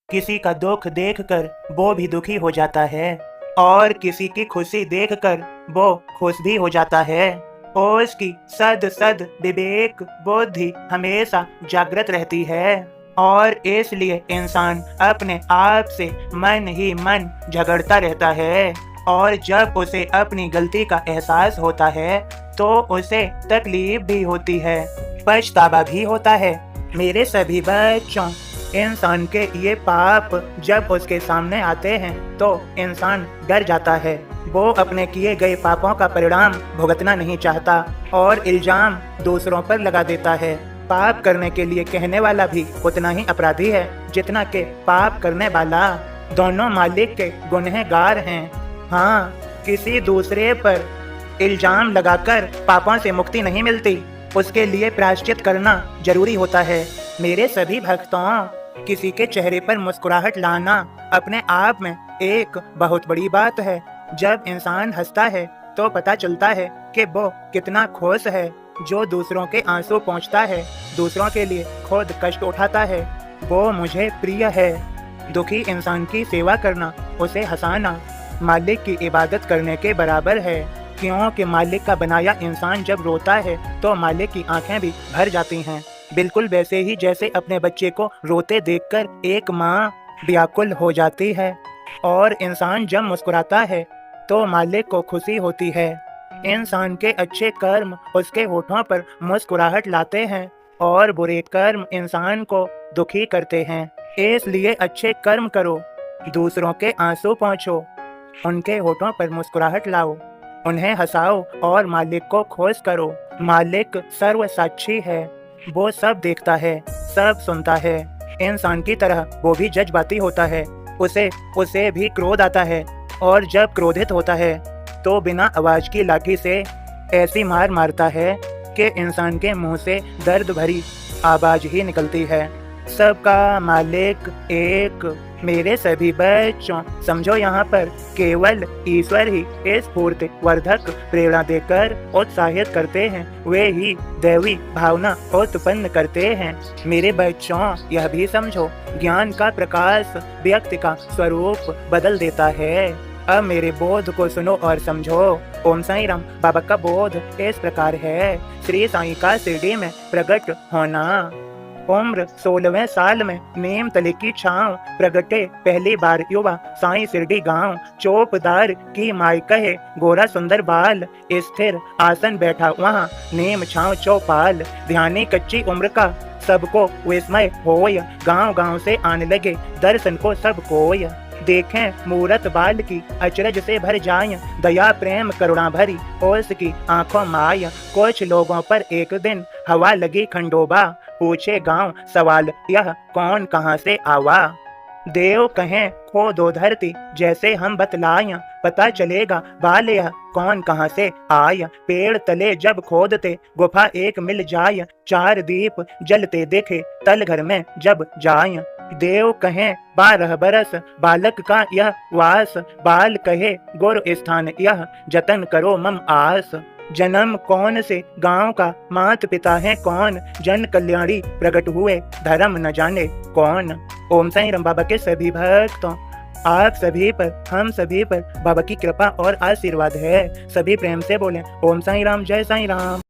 किसी का दुख देखकर वो भी दुखी हो जाता है और किसी की खुशी देखकर वो खुश भी हो जाता है। और उसकी सद सद विवेक बुद्धि हमेशा जागृत रहती है और इसलिए इंसान अपने आप से मन ही मन झगड़ता रहता है। और जब उसे अपनी गलती का एहसास होता है तो उसे तकलीफ भी होती है, पछतावा भी होता है। मेरे सभी बच्चों, इंसान के ये पाप जब उसके सामने आते हैं तो इंसान डर जाता है। वो अपने किए गए पापों का परिणाम भुगतना नहीं चाहता और इल्जाम दूसरों पर लगा देता है। पाप करने के लिए कहने वाला भी उतना ही अपराधी है जितना कि पाप करने वाला। दोनों मालिक के गुनहगार हैं। हाँ, किसी दूसरे पर इल्जाम लगाकर पापों से मुक्ति नहीं मिलती, उसके लिए प्रायश्चित करना जरूरी होता है। मेरे सभी भक्तों, किसी के चेहरे पर मुस्कुराहट लाना अपने आप में एक बहुत बड़ी बात है। जब इंसान हंसता है तो पता चलता है कि वो कितना खुश है। जो दूसरों के आंसू पोंछता है, दूसरों के लिए खुद कष्ट उठाता है, वो मुझे प्रिय है। दुखी इंसान की सेवा करना, उसे हंसाना मालिक की इबादत करने के बराबर है, क्योंकि मालिक का बनाया इंसान जब रोता है तो मालिक की आंखें भी भर जाती हैं। बिल्कुल वैसे ही जैसे अपने बच्चे को रोते देखकर एक माँ व्याकुल हो जाती है और इंसान जब मुस्कुराता है तो मालिक को खुशी होती है। इंसान के अच्छे कर्म उसके होठों पर मुस्कुराहट लाते हैं और बुरे कर्म इंसान को दुखी करते हैं। इसलिए अच्छे कर्म करो, दूसरों के आंसू पोंछो, उनके होठों पर मुस्कुराहट लाओ, उन्हें हंसाओ और मालिक को खुश करो। मालिक सर्व साक्षी है, वो सब देखता है, सब सुनता है। इंसान की तरह वो भी जज्बाती होता है। उसे भी क्रोध आता है और जब क्रोधित होता है तो बिना आवाज की लाठी से ऐसी मार मारता है कि इंसान के मुंह से दर्द भरी आवाज ही निकलती है। सबका मालिक एक। मेरे सभी बच्चों, समझो यहाँ पर केवल ईश्वर ही इस स्फूर्ति वर्धक प्रेरणा देकर उत्साहित करते हैं, वे ही दैवी भावना उत्पन्न करते हैं। मेरे बच्चों, यह भी समझो, ज्ञान का प्रकाश व्यक्ति का स्वरूप बदल देता है। अब मेरे बोध को सुनो और समझो। ओम साईं राम बाबा का बोध इस प्रकार है। श्री साईं का शिरडी में प्रकट होना। उम्र 16वें साल में नीम तले की छांव प्रगटे पहली बार युवा साईं शिरडी गांव। चौपदार की माई कहे गोरा सुंदर बाल, स्थिर आसन बैठा वहाँ नीम छांव चौपाल। ध्यानी कच्ची उम्र का सबको विस्मय होय, गांव गांव से आने लगे दर्शन को सब कोय। देखें मूरत बाल की अचरज से भर जाय, दया प्रेम करुणा भरी उसकी आंखों माय। कुछ लोगों पर एक दिन हवा लगी खंडोबा, पूछे गांव सवाल यह कौन कहां से आवा। देव कहें खोदो धरती जैसे हम बतलाय, पता चलेगा बाल यह कौन कहां से आय। पेड़ तले जब खोदते गुफा एक मिल जाय, 4 दीप जलते देखे तल घर में जब जाय। देव कहें 12 बरस बालक का यह वास, बाल कहे गुर स्थान यह जतन करो मम आस। जन्म कौन से गांव का मात पिता है कौन, जन कल्याणी प्रकट हुए धर्म न जाने कौन। ओम साईं राम बाबा के सभी भक्तों, आप सभी पर, हम सभी पर बाबा की कृपा और आशीर्वाद है। सभी प्रेम से बोलें ओम साईं राम, जय साईं राम।